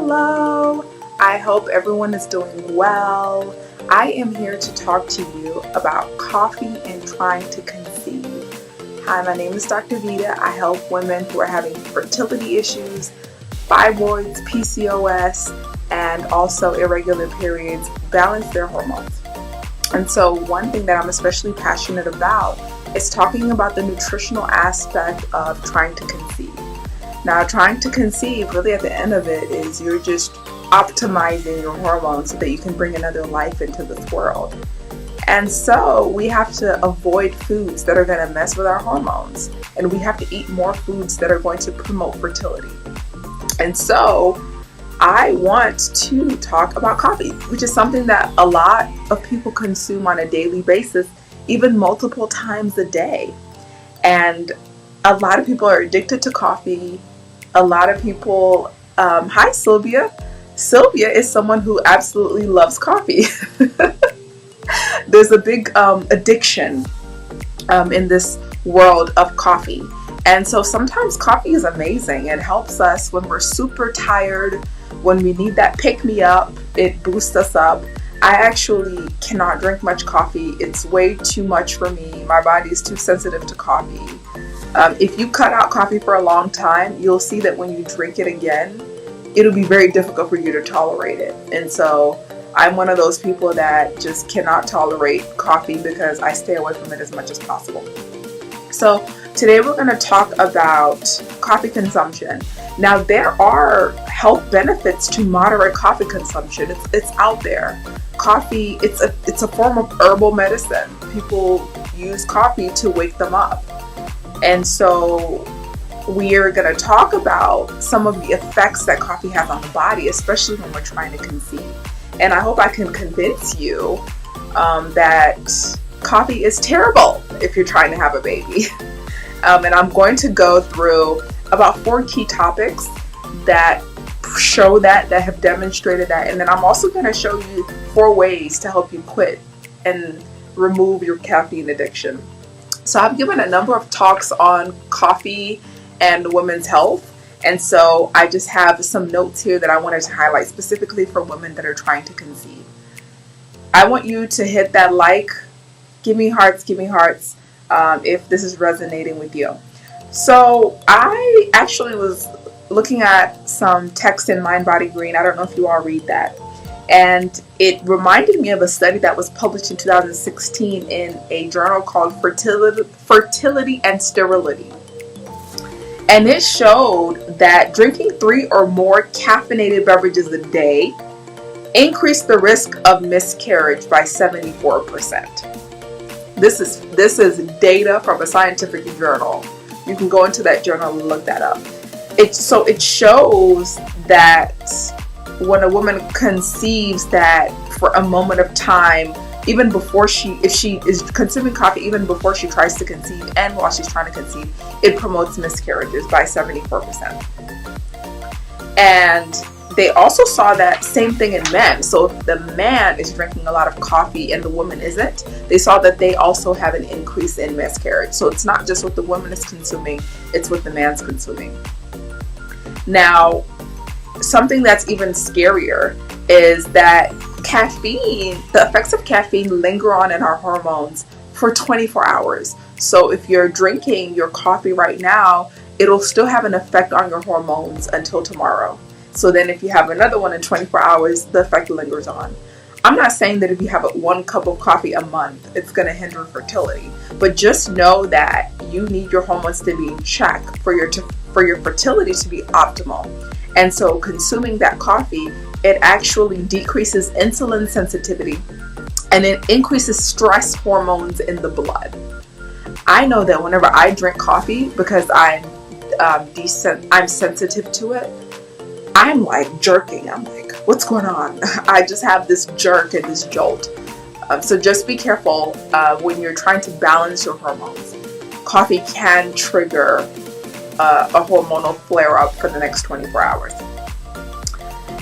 Hello! I hope everyone is doing well. I am here to talk to you about coffee and trying to conceive. Hi, my name is Dr. Vita. I help women who are having fertility issues, fibroids, PCOS, and also irregular periods balance their hormones. And so one thing that I'm especially passionate about is talking about the nutritional aspect of trying to conceive. Now, trying to conceive, really at the end of it, is you're just optimizing your hormones so that you can bring another life into this world. And so we have to avoid foods that are going to mess with our hormones. And we have to eat more foods that are going to promote fertility. And so I want to talk about coffee, which is something that a lot of people consume on a daily basis, even multiple times a day. And a lot of people are addicted to coffee. A lot of people, hi Sylvia. Sylvia is someone who absolutely loves coffee. There's a big addiction in this world of coffee. And so sometimes coffee is amazing. It helps us when we're super tired, when we need that pick-me-up. It boosts us up. I actually cannot drink much coffee. It's way too much for me. My body is too sensitive to coffee. If you cut out coffee for a long time, you'll see that when you drink it again, it'll be very difficult for you to tolerate it. And so I'm one of those people that just cannot tolerate coffee because I stay away from it as much as possible. So today we're going to talk about coffee consumption. Now, there are health benefits to moderate coffee consumption. It's out there. Coffee, it's a form of herbal medicine. People use coffee to wake them up. And so we are going to talk about some of the effects that coffee has on the body, especially when we're trying to conceive. And I hope I can convince you that coffee is terrible if you're trying to have a baby. And I'm going to go through about 4 key topics that show that have demonstrated that. And then I'm also going to show you 4 ways to help you quit and remove your caffeine addiction. So I've given a number of talks on coffee and women's health. And so I just have some notes here that I wanted to highlight specifically for women that are trying to conceive. I want you to hit that like, give me hearts if this is resonating with you. So I actually was looking at some text in Mind, Body, Green. I don't know if you all read that. And it reminded me of a study that was published in 2016 in a journal called Fertility and Sterility. And it showed that drinking 3 or more caffeinated beverages a day increased the risk of miscarriage by 74%. This is data from a scientific journal. You can go into that journal and look that up. It shows that when a woman conceives, that for a moment of time, even before if she is consuming coffee, even before she tries to conceive and while she's trying to conceive, it promotes miscarriages by 74%. And they also saw that same thing in men. So if the man is drinking a lot of coffee and the woman isn't, they saw that they also have an increase in miscarriage. So it's not just what the woman is consuming, it's what the man's consuming. Now, something that's even scarier is that the effects of caffeine linger on in our hormones for 24 hours. So if you're drinking your coffee right now, it'll still have an effect on your hormones until tomorrow. So then if you have another one in 24 hours, the effect lingers on. I'm not saying that if you have 1 cup of coffee a month, it's going to hinder fertility. But just know that you need your hormones to be in check for your fertility to be optimal. And so consuming that coffee, it actually decreases insulin sensitivity and it increases stress hormones in the blood. I know that whenever I drink coffee, because I'm sensitive to it, I'm like jerking. I'm like, what's going on? I just have this jerk and this jolt. So just be careful when you're trying to balance your hormones. Coffee can trigger a hormonal flare-up for the next 24 hours.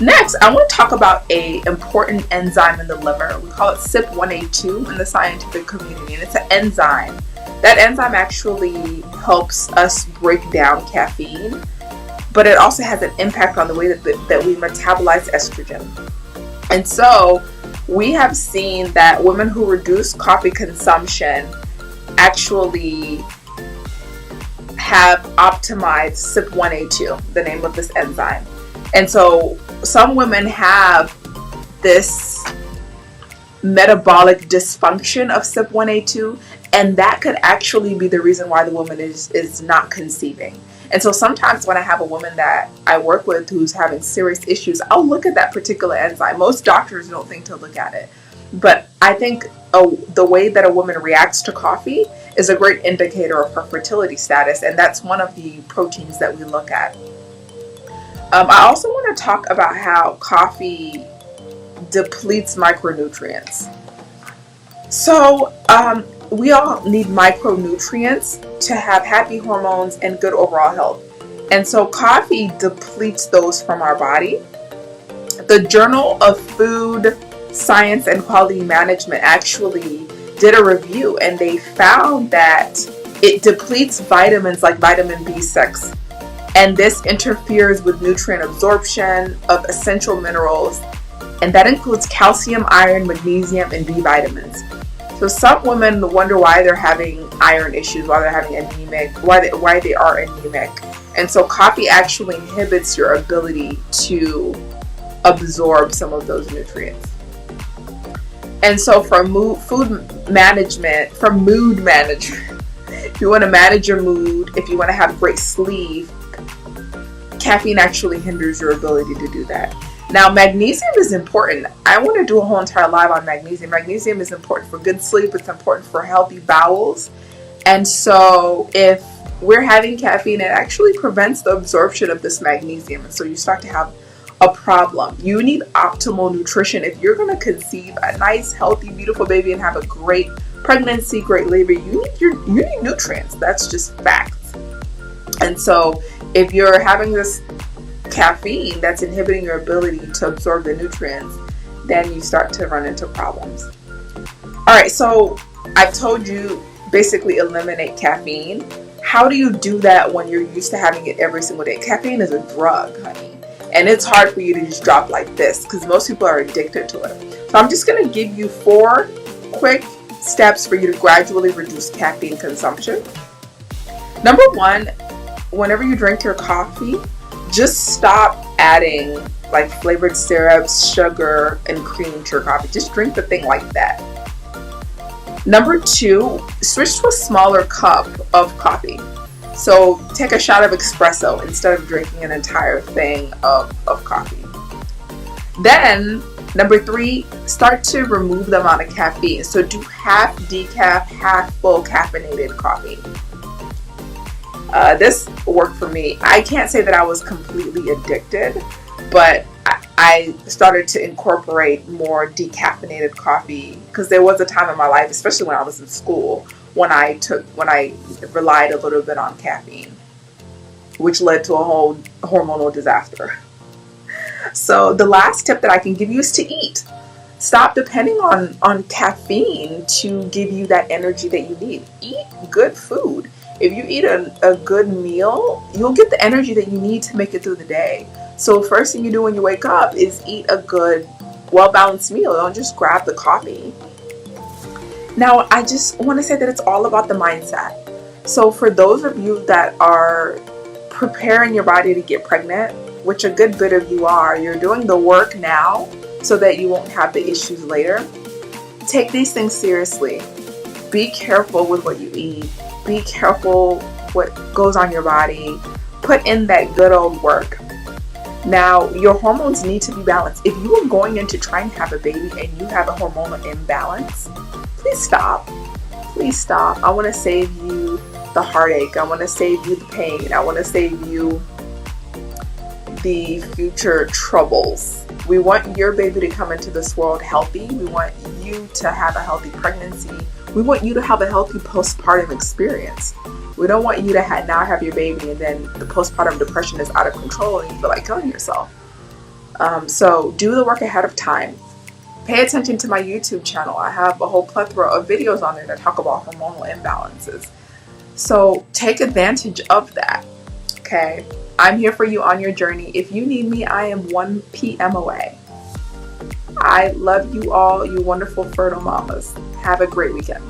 Next, I want to talk about an important enzyme in the liver. We call it CYP1A2 in the scientific community, and it's an enzyme. That enzyme actually helps us break down caffeine. but it also has an impact on the way that we metabolize estrogen. And so we have seen that women who reduce coffee consumption actually have optimized CYP1A2, the name of this enzyme. And so some women have this metabolic dysfunction of CYP1A2, and that could actually be the reason why the woman is not conceiving. And so sometimes when I have a woman that I work with who's having serious issues, I'll look at that particular enzyme. Most doctors don't think to look at it, but I think the way that a woman reacts to coffee is a great indicator of her fertility status, and that's one of the proteins that we look at. I also want to talk about how coffee depletes micronutrients. So we all need micronutrients to have happy hormones and good overall health. And so coffee depletes those from our body. The Journal of Food Science and Quality Management actually did a review, and they found that it depletes vitamins like vitamin B6. And this interferes with nutrient absorption of essential minerals, and that includes calcium, iron, magnesium, and B vitamins. So some women wonder why they're having iron issues, why they're having anemic, why they are anemic. And so coffee actually inhibits your ability to absorb some of those nutrients. And so for mood management, if you want to manage your mood, if you want to have great sleep, caffeine actually hinders your ability to do that. Now, magnesium is important. I want to do a whole entire live on magnesium. Magnesium is important for good sleep. It's important for healthy bowels. And so if we're having caffeine, it actually prevents the absorption of this magnesium. And so you start to have a problem. You need optimal nutrition. If you're going to conceive a nice, healthy, beautiful baby and have a great pregnancy, great labor, you need nutrients. That's just facts. And so if you're having this caffeine that's inhibiting your ability to absorb the nutrients, then you start to run into problems. All right, so I've told you basically eliminate caffeine. How do you do that when you're used to having it every single day? Caffeine is a drug, honey, and it's hard for you to just drop like this because most people are addicted to it. So I'm just going to give you 4 quick steps for you to gradually reduce caffeine consumption. Number 1, whenever you drink your coffee, just stop adding like flavored syrups, sugar, and cream to your coffee. Just drink the thing like that. Number 2, switch to a smaller cup of coffee. So take a shot of espresso instead of drinking an entire thing of coffee. Then, number 3, start to remove the amount of caffeine. So do half decaf, half full caffeinated coffee. This worked for me. I can't say that I was completely addicted, but I started to incorporate more decaffeinated coffee because there was a time in my life, especially when I was in school, when I relied a little bit on caffeine, which led to a whole hormonal disaster. So the last tip that I can give you is to eat. Stop depending on caffeine to give you that energy that you need. Eat good food. If you eat a good meal, you'll get the energy that you need to make it through the day. So first thing you do when you wake up is eat a good, well-balanced meal. Don't just grab the coffee. Now, I just want to say that it's all about the mindset. So for those of you that are preparing your body to get pregnant, which a good bit of you are, you're doing the work now so that you won't have the issues later. Take these things seriously. Be careful with what you eat. Be careful what goes on your body. Put in that good old work. Now, your hormones need to be balanced. If you are going into trying to have a baby and you have a hormonal imbalance, please stop. Please stop. I want to save you the heartache. I want to save you the pain. I want to save you the future troubles. We want your baby to come into this world healthy. We want you to have a healthy pregnancy. We want you to have a healthy postpartum experience. We don't want you to now have your baby and then the postpartum depression is out of control and you feel like killing yourself. So do the work ahead of time. Pay attention to my YouTube channel. I have a whole plethora of videos on there that talk about hormonal imbalances. So take advantage of that. Okay. I'm here for you on your journey. If you need me, I am 1 p.m. away. I love you all, you wonderful fertile mamas. Have a great weekend.